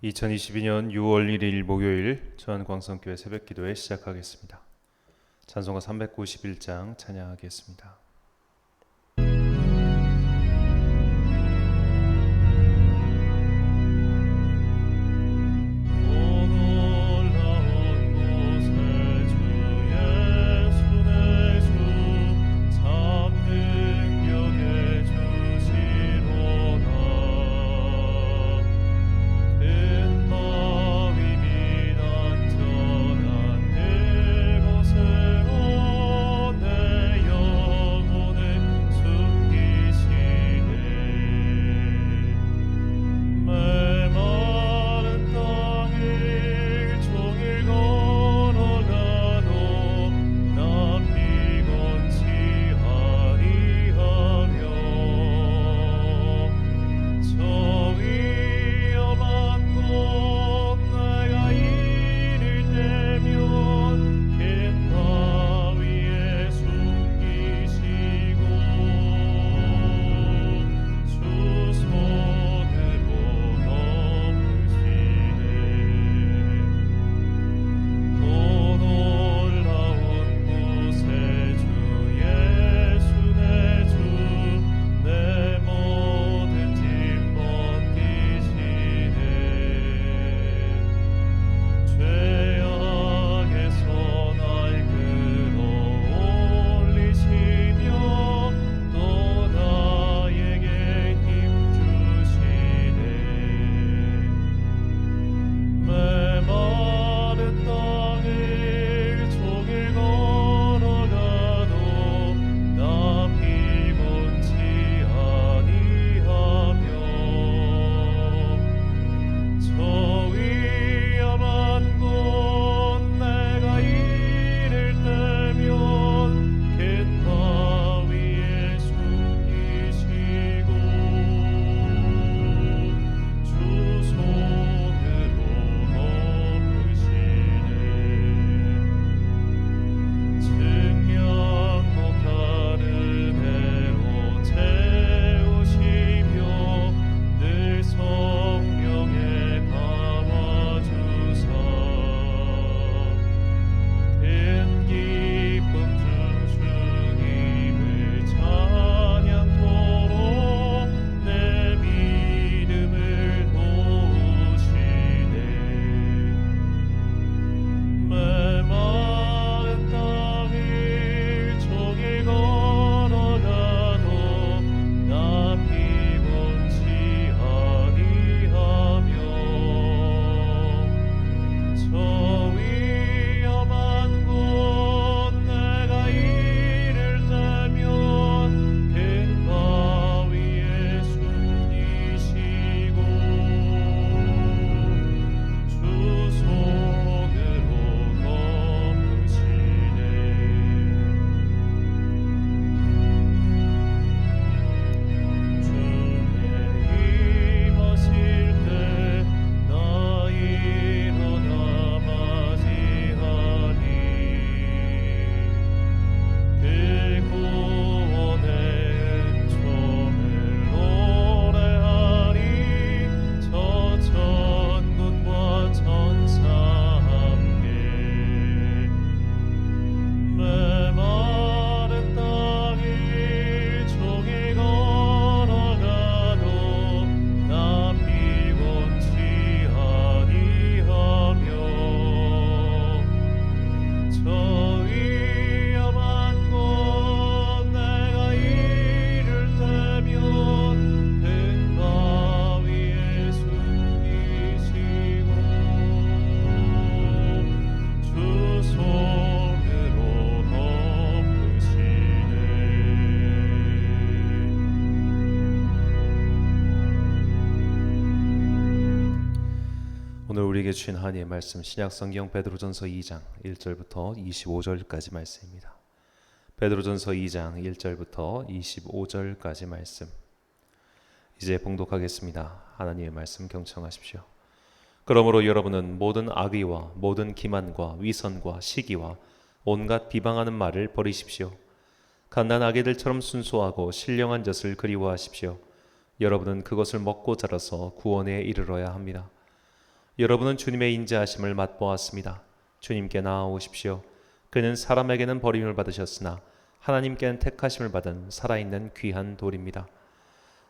2022년 6월 1일 목요일 저한광성교회 새벽기도회 시작하겠습니다. 찬송가 391장 찬양하겠습니다. 오늘 우리에게 주신 하나님의 말씀 신약성경 베드로전서 2장 1절부터 25절까지 말씀입니다. 베드로전서 2장 1절부터 25절까지 말씀 이제 봉독하겠습니다. 하나님의 말씀 경청하십시오. 그러므로 여러분은 모든 악의와 모든 기만과 위선과 시기와 온갖 비방하는 말을 버리십시오. 갓난 아기들처럼 순수하고 신령한 젖을 그리워하십시오. 여러분은 그것을 먹고 자라서 구원에 이르러야 합니다. 여러분은 주님의 인자하심을 맛보았습니다. 주님께 나아오십시오. 그는 사람에게는 버림을 받으셨으나 하나님께는 택하심을 받은 살아있는 귀한 돌입니다.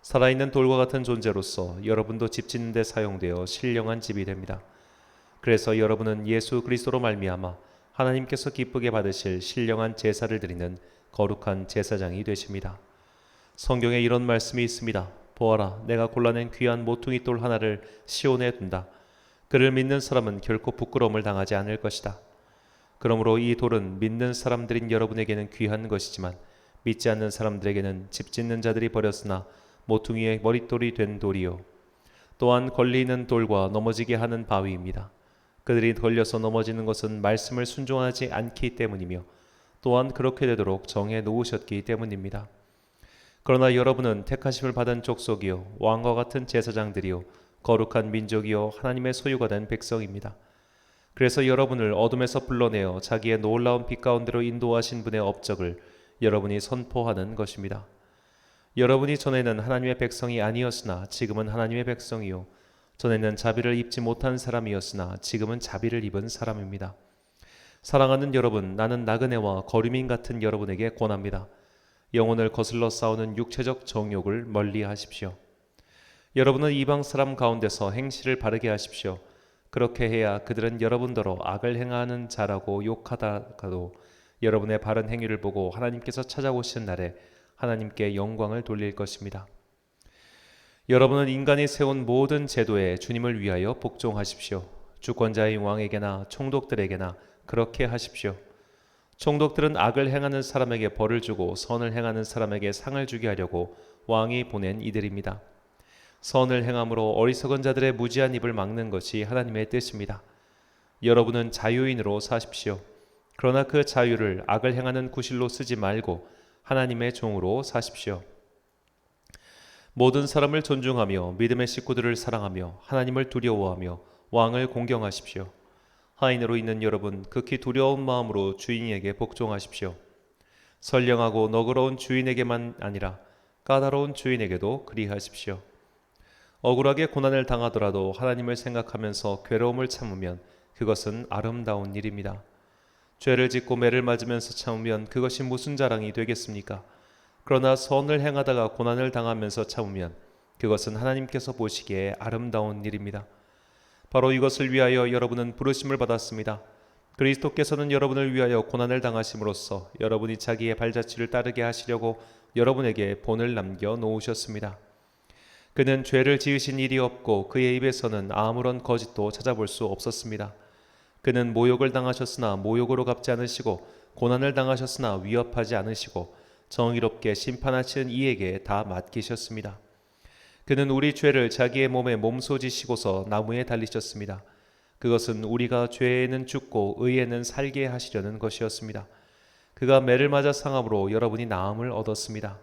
살아있는 돌과 같은 존재로서 여러분도 집 짓는 데 사용되어 신령한 집이 됩니다. 그래서 여러분은 예수 그리스도로 말미암아 하나님께서 기쁘게 받으실 신령한 제사를 드리는 거룩한 제사장이 되십니다. 성경에 이런 말씀이 있습니다. 보아라, 내가 골라낸 귀한 모퉁이 돌 하나를 시온에 둔다. 그를 믿는 사람은 결코 부끄러움을 당하지 않을 것이다. 그러므로 이 돌은 믿는 사람들인 여러분에게는 귀한 것이지만 믿지 않는 사람들에게는 집 짓는 자들이 버렸으나 모퉁이의 머릿돌이 된 돌이요 또한 걸리는 돌과 넘어지게 하는 바위입니다. 그들이 걸려서 넘어지는 것은 말씀을 순종하지 않기 때문이며 또한 그렇게 되도록 정해 놓으셨기 때문입니다. 그러나 여러분은 택하심을 받은 족속이요 왕과 같은 제사장들이요 거룩한 민족이요 하나님의 소유가 된 백성입니다. 그래서 여러분을 어둠에서 불러내어 자기의 놀라운 빛 가운데로 인도하신 분의 업적을 여러분이 선포하는 것입니다. 여러분이 전에는 하나님의 백성이 아니었으나 지금은 하나님의 백성이요 전에는 자비를 입지 못한 사람이었으나 지금은 자비를 입은 사람입니다. 사랑하는 여러분, 나는 나그네와 거류민 같은 여러분에게 권합니다. 영혼을 거슬러 싸우는 육체적 정욕을 멀리 하십시오. 여러분은 이방 사람 가운데서 행실을 바르게 하십시오. 그렇게 해야 그들은 여러분더러 악을 행하는 자라고 욕하다가도 여러분의 바른 행위를 보고 하나님께서 찾아오시는 날에 하나님께 영광을 돌릴 것입니다. 여러분은 인간이 세운 모든 제도에 주님을 위하여 복종하십시오. 주권자인 왕에게나 총독들에게나 그렇게 하십시오. 총독들은 악을 행하는 사람에게 벌을 주고 선을 행하는 사람에게 상을 주게 하려고 왕이 보낸 이들입니다. 선을 행함으로 어리석은 자들의 무지한 입을 막는 것이 하나님의 뜻입니다. 여러분은 자유인으로 사십시오. 그러나 그 자유를 악을 행하는 구실로 쓰지 말고 하나님의 종으로 사십시오. 모든 사람을 존중하며 믿음의 식구들을 사랑하며 하나님을 두려워하며 왕을 공경하십시오. 하인으로 있는 여러분, 극히 두려운 마음으로 주인에게 복종하십시오. 선량하고 너그러운 주인에게만 아니라 까다로운 주인에게도 그리하십시오. 억울하게 고난을 당하더라도 하나님을 생각하면서 괴로움을 참으면 그것은 아름다운 일입니다. 죄를 짓고 매를 맞으면서 참으면 그것이 무슨 자랑이 되겠습니까? 그러나 선을 행하다가 고난을 당하면서 참으면 그것은 하나님께서 보시기에 아름다운 일입니다. 바로 이것을 위하여 여러분은 부르심을 받았습니다. 그리스도께서는 여러분을 위하여 고난을 당하심으로써 여러분이 자기의 발자취를 따르게 하시려고 여러분에게 본을 남겨 놓으셨습니다. 그는 죄를 지으신 일이 없고 그의 입에서는 아무런 거짓도 찾아볼 수 없었습니다. 그는 모욕을 당하셨으나 모욕으로 갚지 않으시고 고난을 당하셨으나 위협하지 않으시고 정의롭게 심판하시는 이에게 다 맡기셨습니다. 그는 우리 죄를 자기의 몸에 몸소지시고서 나무에 달리셨습니다. 그것은 우리가 죄에는 죽고 의에는 살게 하시려는 것이었습니다. 그가 매를 맞아 상함으로 여러분이 나음을 얻었습니다.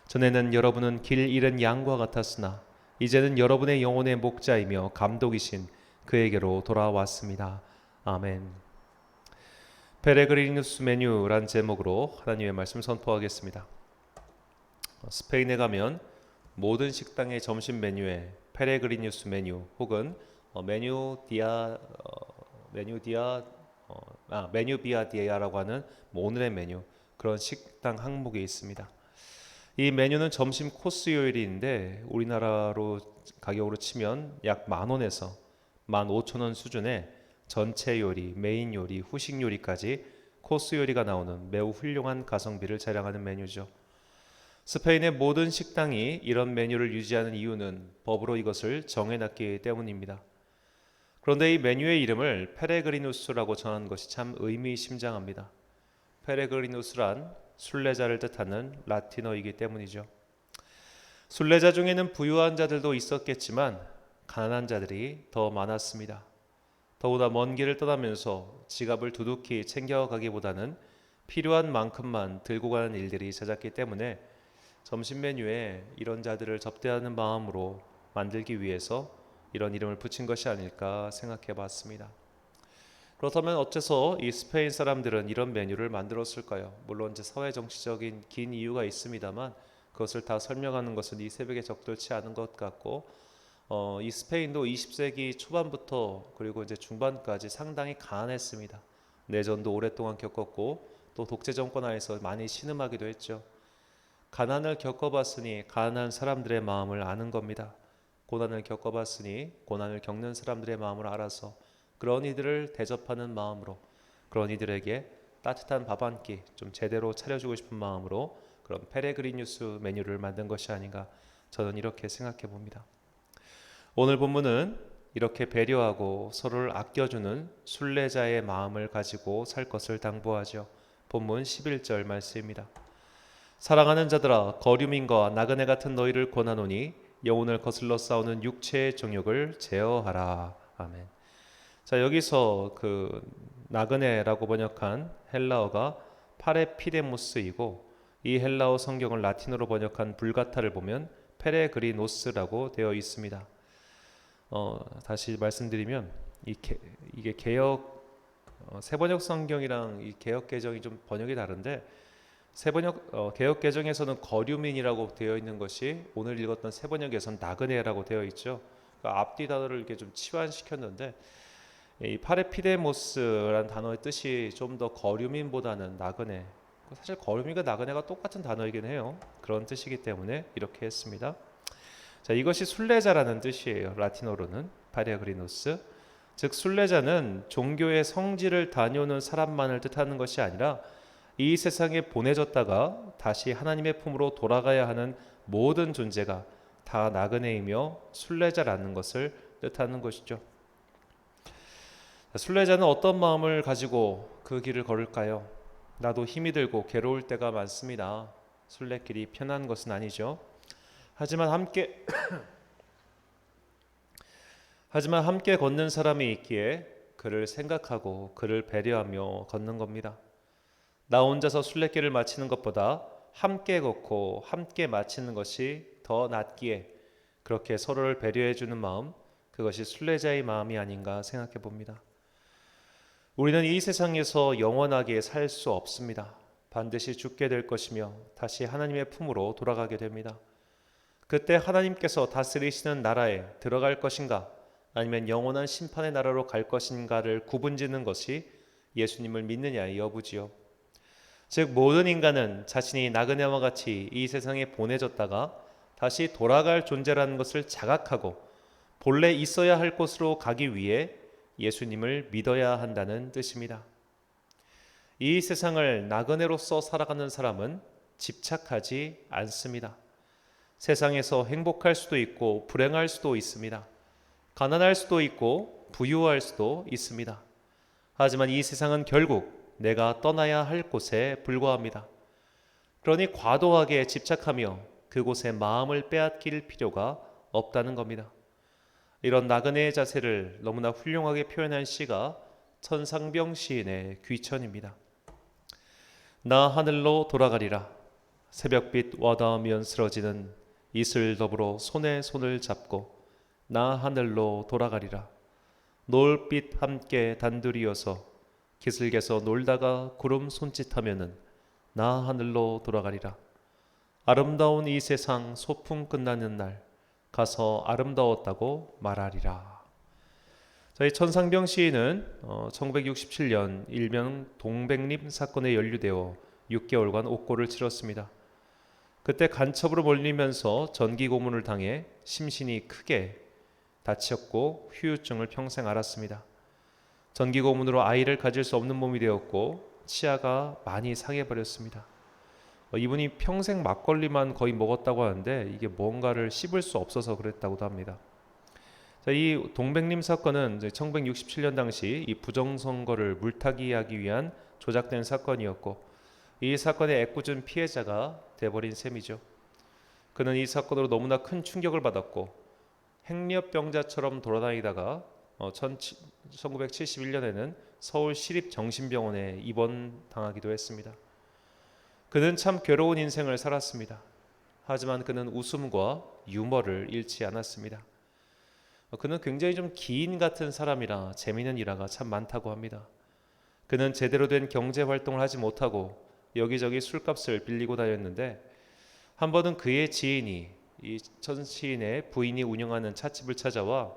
전에는 여러분은 길 잃은 양과 같았으나 이제는 여러분의 영혼의 목자이며 감독이신 그에게로 돌아왔습니다. 아멘. 페레그리누스 메뉴란 제목으로 하나님의 말씀 선포하겠습니다. 스페인에 가면 모든 식당의 점심 메뉴에 페레그리누스 메뉴 혹은 메뉴 비아 디아라고 하는 오늘의 메뉴 그런 식당 항목이 있습니다. 이 메뉴는 점심 코스 요일인데 우리나라로 가격으로 치면 약 10,000원에서 15,000원 수준의 전체 요리, 메인 요리, 후식 요리까지 코스 요리가 나오는 매우 훌륭한 가성비를 자랑하는 메뉴죠. 스페인의 모든 식당이 이런 메뉴를 유지하는 이유는 법으로 이것을 정해놨기 때문입니다. 그런데 이 메뉴의 이름을 페레그리누스라고 정한 것이 참 의미심장합니다. 페레그리누스란 순례자를 뜻하는 라틴어이기 때문이죠. 순례자 중에는 부유한 자들도 있었겠지만 가난한 자들이 더 많았습니다. 더구나 먼 길을 떠나면서 지갑을 두둑히 챙겨가기보다는 필요한 만큼만 들고 가는 일들이 잦았기 때문에 점심 메뉴에 이런 자들을 접대하는 마음으로 만들기 위해서 이런 이름을 붙인 것이 아닐까 생각해 봤습니다. 그렇다면 어째서 이 스페인 사람들은 이런 메뉴를 만들었을까요? 물론 이제 사회 정치적인 긴 이유가 있습니다만 그것을 다 설명하는 것은 이 새벽에 적절치 않은 것 같고 이 스페인도 20세기 초반부터 그리고 이제 중반까지 상당히 가난했습니다. 내전도 오랫동안 겪었고 또 독재 정권 하에서 많이 신음하기도 했죠. 가난을 겪어봤으니 가난한 사람들의 마음을 아는 겁니다. 고난을 겪어봤으니 고난을 겪는 사람들의 마음을 알아서 그런 이들을 대접하는 마음으로, 그런 이들에게 따뜻한 밥 한 끼 좀 제대로 차려주고 싶은 마음으로 그런 페레그리뉴스 메뉴를 만든 것이 아닌가, 저는 이렇게 생각해 봅니다. 오늘 본문은 이렇게 배려하고 서로를 아껴주는 순례자의 마음을 가지고 살 것을 당부하죠. 본문 11절 말씀입니다. 사랑하는 자들아, 거류민과 나그네 같은 너희를 권하노니 영혼을 거슬러 싸우는 육체의 정욕을 제어하라. 아멘. 자, 여기서 그 나그네라고 번역한 헬라어가 파레피데모스이고, 이 헬라어 성경을 라틴어로 번역한 불가타를 보면 페레그리노스라고 되어 있습니다. 다시 말씀드리면 이게 개역 세번역 성경이랑 이 개역 개정이 좀 번역이 다른데, 개역 개정에서는 거류민이라고 되어 있는 것이 오늘 읽었던 세번역에서는 나그네라고 되어 있죠. 그러니까 앞뒤 단어를 이렇게 좀 치환시켰는데, 이 파레피데모스라는 단어의 뜻이 좀 더 거류민보다는 나그네, 사실 거류민과 나그네가 똑같은 단어이긴 해요. 그런 뜻이기 때문에 이렇게 했습니다. 자, 이것이 순례자라는 뜻이에요. 라틴어로는 파레그리노스. 즉 순례자는 종교의 성지를 다녀오는 사람만을 뜻하는 것이 아니라 이 세상에 보내졌다가 다시 하나님의 품으로 돌아가야 하는 모든 존재가 다 나그네이며 순례자라는 것을 뜻하는 것이죠. 순례자는 어떤 마음을 가지고 그 길을 걸을까요? 나도 힘이 들고 괴로울 때가 많습니다. 순례길이 편한 것은 아니죠. 하지만 함께 걷는 사람이 있기에 그를 생각하고 그를 배려하며 걷는 겁니다. 나 혼자서 순례길을 마치는 것보다 함께 걷고 함께 마치는 것이 더 낫기에 그렇게 서로를 배려해 주는 마음, 그것이 순례자의 마음이 아닌가 생각해 봅니다. 우리는 이 세상에서 영원하게 살 수 없습니다. 반드시 죽게 될 것이며 다시 하나님의 품으로 돌아가게 됩니다. 그때 하나님께서 다스리시는 나라에 들어갈 것인가, 아니면 영원한 심판의 나라로 갈 것인가를 구분짓는 것이 예수님을 믿느냐의 여부지요. 즉 모든 인간은 자신이 나그네와 같이 이 세상에 보내졌다가 다시 돌아갈 존재라는 것을 자각하고 본래 있어야 할 곳으로 가기 위해 예수님을 믿어야 한다는 뜻입니다. 이 세상을 나그네로서 살아가는 사람은 집착하지 않습니다. 세상에서 행복할 수도 있고 불행할 수도 있습니다. 가난할 수도 있고 부유할 수도 있습니다. 하지만 이 세상은 결국 내가 떠나야 할 곳에 불과합니다. 그러니 과도하게 집착하며 그곳에 마음을 빼앗길 필요가 없다는 겁니다. 이런 나그네의 자세를 너무나 훌륭하게 표현한 시가 천상병 시인의 귀천입니다. 나 하늘로 돌아가리라. 새벽빛 와닿으면 쓰러지는 이슬 더불어 손에 손을 잡고 나 하늘로 돌아가리라. 노을빛 함께 단둘이어서 기슭에서 놀다가 구름 손짓하면은 나 하늘로 돌아가리라. 아름다운 이 세상 소풍 끝나는 날 가서 아름다웠다고 말하리라. 저희 천상병 시인은 1967년 일명 동백림 사건에 연루되어 6개월간 옥고를 치렀습니다. 그때 간첩으로 몰리면서 전기 고문을 당해 심신이 크게 다쳤고 후유증을 평생 앓았습니다. 전기 고문으로 아이를 가질 수 없는 몸이 되었고 치아가 많이 상해버렸습니다. 이분이 평생 막걸리만 거의 먹었다고 하는데 이게 뭔가를 씹을 수 없어서 그랬다고도 합니다. 자, 이 동백림 사건은 1967년 당시 이 부정선거를 물타기하기 위한 조작된 사건이었고, 이 사건의 애꿎은 피해자가 돼버린 셈이죠. 그는 이 사건으로 너무나 큰 충격을 받았고 행렬병자처럼 돌아다니다가 1971년에는 서울 시립정신병원에 입원당하기도 했습니다. 그는 참 괴로운 인생을 살았습니다. 하지만 그는 웃음과 유머를 잃지 않았습니다. 그는 굉장히 좀 기인 같은 사람이라 재미있는 일화가 참 많다고 합니다. 그는 제대로 된 경제활동을 하지 못하고 여기저기 술값을 빌리고 다녔는데 한 번은 그의 지인이 이 천시인의 부인이 운영하는 찻집을 찾아와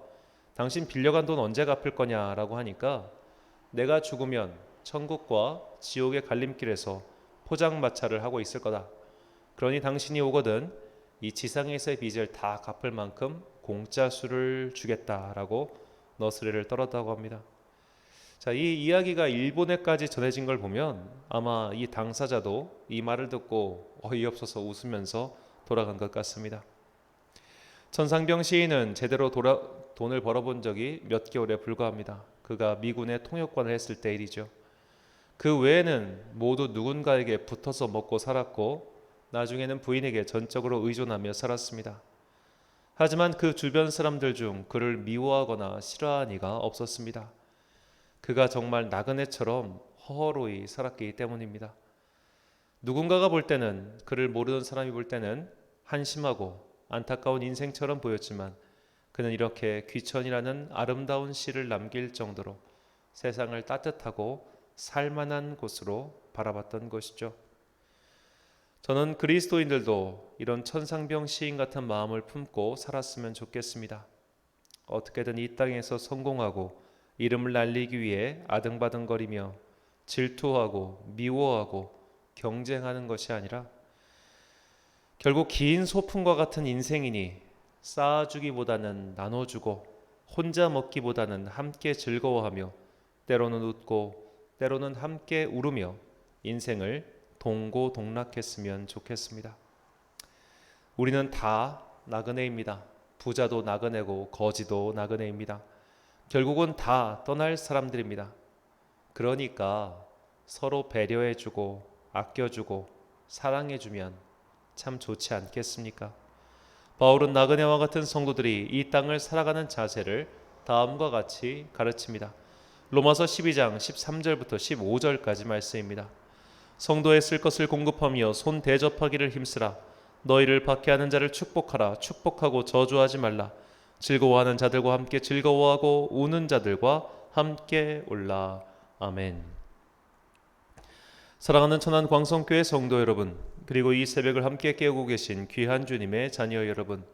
당신 빌려간 돈 언제 갚을 거냐라고 하니까 내가 죽으면 천국과 지옥의 갈림길에서 포장마차를 하고 있을 거다. 그러니 당신이 오거든 이 지상에서의 빚을 다 갚을 만큼 공짜 술을 주겠다라고 너스레를 떨었다고 합니다. 자, 이 이야기가 일본에까지 전해진 걸 보면 아마 이 당사자도 이 말을 듣고 어이없어서 웃으면서 돌아간 것 같습니다. 천상병 시인은 제대로 돈을 벌어본 적이 몇 개월에 불과합니다. 그가 미군의 통역관을 했을 때 일이죠. 그 외에는 모두 누군가에게 붙어서 먹고 살았고 나중에는 부인에게 전적으로 의존하며 살았습니다. 하지만 그 주변 사람들 중 그를 미워하거나 싫어하는 이가 없었습니다. 그가 정말 나그네처럼 허허로이 살았기 때문입니다. 누군가가 볼 때는, 그를 모르는 사람이 볼 때는 한심하고 안타까운 인생처럼 보였지만 그는 이렇게 귀천이라는 아름다운 시를 남길 정도로 세상을 따뜻하고 살만한 곳으로 바라봤던 것이죠. 저는 그리스도인들도 이런 천상병 시인 같은 마음을 품고 살았으면 좋겠습니다. 어떻게든 이 땅에서 성공하고 이름을 날리기 위해 아등바등거리며 질투하고 미워하고 경쟁하는 것이 아니라 결국 긴 소풍과 같은 인생이니 쌓아주기보다는 나눠주고 혼자 먹기보다는 함께 즐거워하며 때로는 웃고 때로는 함께 울으며 인생을 동고동락했으면 좋겠습니다. 우리는 다 나그네입니다. 부자도 나그네고 거지도 나그네입니다. 결국은 다 떠날 사람들입니다. 그러니까 서로 배려해주고 아껴주고 사랑해주면 참 좋지 않겠습니까? 바울은 나그네와 같은 성도들이 이 땅을 살아가는 자세를 다음과 같이 가르칩니다. 로마서 12장 13절부터 15절까지 말씀입니다. 성도에 쓸 것을 공급하며 손 대접하기를 힘쓰라. 너희를 박해하는 자를 축복하라. 축복하고 저주하지 말라. 즐거워하는 자들과 함께 즐거워하고 우는 자들과 함께 울라. 아멘. 사랑하는 천안 광성교회 성도 여러분, 그리고 이 새벽을 함께 깨우고 계신 귀한 주님의 자녀 여러분,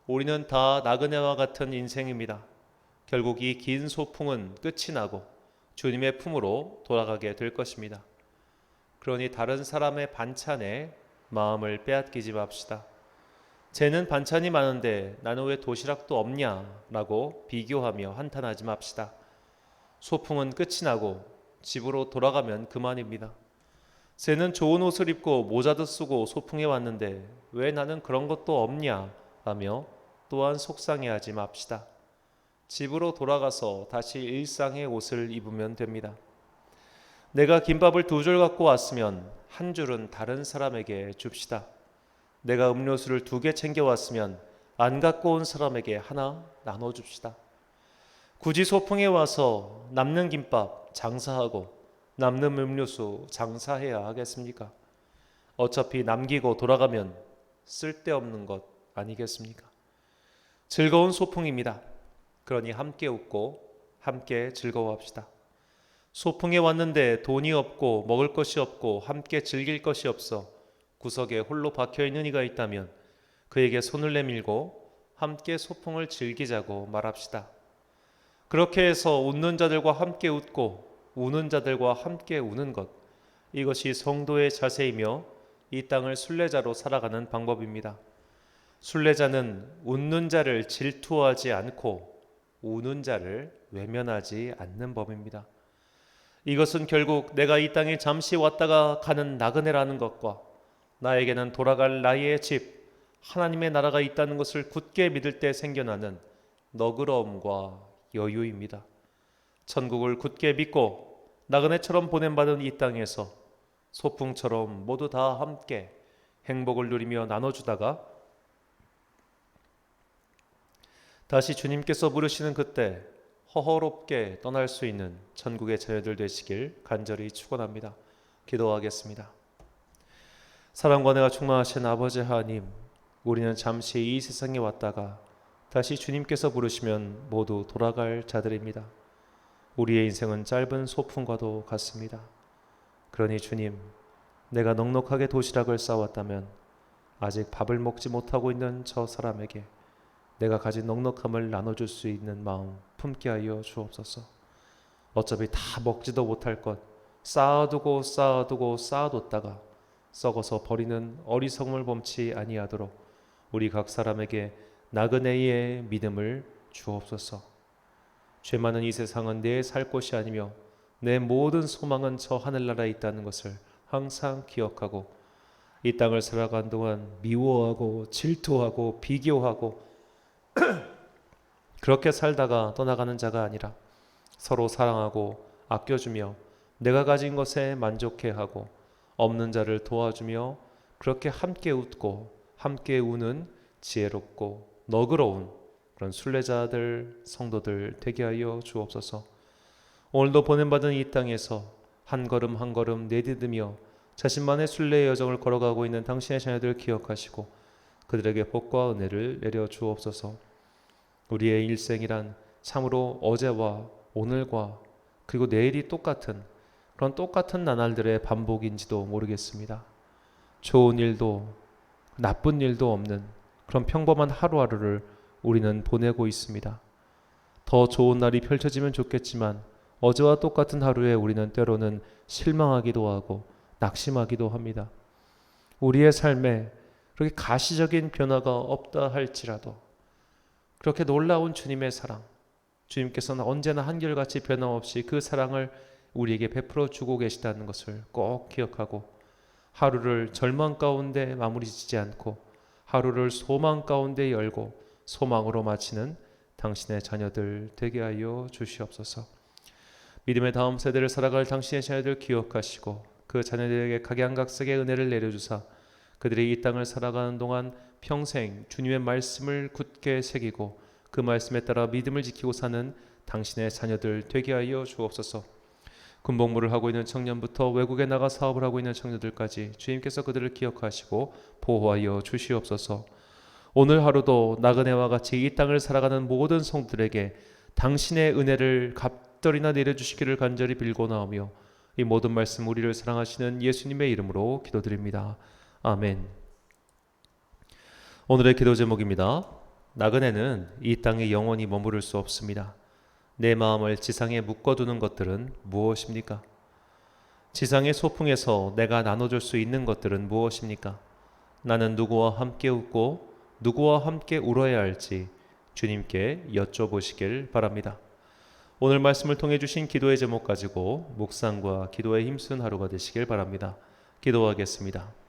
우리는 다 나그네와 같은 인생입니다. 결국 이 긴 소풍은 끝이 나고 주님의 품으로 돌아가게 될 것입니다. 그러니 다른 사람의 반찬에 마음을 빼앗기지 맙시다. 쟤는 반찬이 많은데 나는 왜 도시락도 없냐라고 비교하며 한탄하지 맙시다. 소풍은 끝이 나고 집으로 돌아가면 그만입니다. 쟤는 좋은 옷을 입고 모자도 쓰고 소풍에 왔는데 왜 나는 그런 것도 없냐라며 또한 속상해하지 맙시다. 집으로 돌아가서 다시 일상의 옷을 입으면 됩니다. 내가 김밥을 2줄 갖고 왔으면 1줄은 다른 사람에게 줍시다. 내가 음료수를 2개 챙겨왔으면 안 갖고 온 사람에게 하나 나눠줍시다. 굳이 소풍에 와서 남는 김밥 장사하고 남는 음료수 장사해야 하겠습니까? 어차피 남기고 돌아가면 쓸데없는 것 아니겠습니까? 즐거운 소풍입니다. 그러니 함께 웃고 함께 즐거워합시다. 소풍에 왔는데 돈이 없고 먹을 것이 없고 함께 즐길 것이 없어 구석에 홀로 박혀있는 이가 있다면 그에게 손을 내밀고 함께 소풍을 즐기자고 말합시다. 그렇게 해서 웃는 자들과 함께 웃고 우는 자들과 함께 우는 것, 이것이 성도의 자세이며 이 땅을 순례자로 살아가는 방법입니다. 순례자는 웃는 자를 질투하지 않고 우는 자를 외면하지 않는 법입니다. 이것은 결국 내가 이 땅에 잠시 왔다가 가는 나그네라는 것과 나에게는 돌아갈 나의 집, 하나님의 나라가 있다는 것을 굳게 믿을 때 생겨나는 너그러움과 여유입니다. 천국을 굳게 믿고 나그네처럼 보냄받은 이 땅에서 소풍처럼 모두 다 함께 행복을 누리며 나눠주다가 다시 주님께서 부르시는 그때 허허롭게 떠날 수 있는 천국의 자녀들 되시길 간절히 축원합니다. 기도하겠습니다. 사랑과 은혜가 충만하신 아버지 하나님, 우리는 잠시 이 세상에 왔다가 다시 주님께서 부르시면 모두 돌아갈 자들입니다. 우리의 인생은 짧은 소풍과도 같습니다. 그러니 주님, 내가 넉넉하게 도시락을 싸왔다면 아직 밥을 먹지 못하고 있는 저 사람에게 내가 가진 넉넉함을 나눠줄 수 있는 마음 품게 하여 주옵소서. 어차피 다 먹지도 못할 것 쌓아두고 쌓아뒀다가 썩어서 버리는 어리석음을 범치 아니하도록 우리 각 사람에게 나그네의 믿음을 주옵소서. 죄 많은 이 세상은 내 살 곳이 아니며 내 모든 소망은 저 하늘나라에 있다는 것을 항상 기억하고 이 땅을 살아간 동안 미워하고 질투하고 비교하고 그렇게 살다가 떠나가는 자가 아니라 서로 사랑하고 아껴주며 내가 가진 것에 만족해하고 없는 자를 도와주며 그렇게 함께 웃고 함께 우는 지혜롭고 너그러운 그런 순례자들 성도들 되게 하여 주옵소서. 오늘도 보냄받은 이 땅에서 한 걸음 한 걸음 내디디며 자신만의 순례의 여정을 걸어가고 있는 당신의 자녀들을 기억하시고 그들에게 복과 은혜를 내려 주옵소서. 우리의 일생이란 참으로 어제와 오늘과 그리고 내일이 똑같은 그런 똑같은 나날들의 반복인지도 모르겠습니다. 좋은 일도 나쁜 일도 없는 그런 평범한 하루하루를 우리는 보내고 있습니다. 더 좋은 날이 펼쳐지면 좋겠지만 어제와 똑같은 하루에 우리는 때로는 실망하기도 하고 낙심하기도 합니다. 우리의 삶에 그렇게 가시적인 변화가 없다 할지라도 그렇게 놀라운 주님의 사랑, 주님께서는 언제나 한결같이 변함없이 그 사랑을 우리에게 베풀어 주고 계시다는 것을 꼭 기억하고 하루를 절망 가운데 마무리 짓지 않고 하루를 소망 가운데 열고 소망으로 마치는 당신의 자녀들 되게 하여 주시옵소서. 믿음의 다음 세대를 살아갈 당신의 자녀들 기억하시고 그 자녀들에게 각양각색의 은혜를 내려주사 그들이 이 땅을 살아가는 동안 평생 주님의 말씀을 굳게 새기고 그 말씀에 따라 믿음을 지키고 사는 당신의 자녀들 되게 하여 주옵소서. 군복무를 하고 있는 청년부터 외국에 나가 사업을 하고 있는 청년들까지 주님께서 그들을 기억하시고 보호하여 주시옵소서. 오늘 하루도 나그네와 같이 이 땅을 살아가는 모든 성들에게 당신의 은혜를 갑절이나 내려주시기를 간절히 빌고나오며 이 모든 말씀 우리를 사랑하시는 예수님의 이름으로 기도드립니다. 아멘. 오늘의 기도 제목입니다. 나그네는 이 땅에 영원히 머무를 수 없습니다. 내 마음을 지상에 묶어두는 것들은 무엇입니까? 지상의 소풍에서 내가 나눠줄 수 있는 것들은 무엇입니까? 나는 누구와 함께 웃고 누구와 함께 울어야 할지 주님께 여쭤보시길 바랍니다. 오늘 말씀을 통해 주신 기도의 제목 가지고 묵상과 기도에 힘쓴 하루가 되시길 바랍니다. 기도하겠습니다.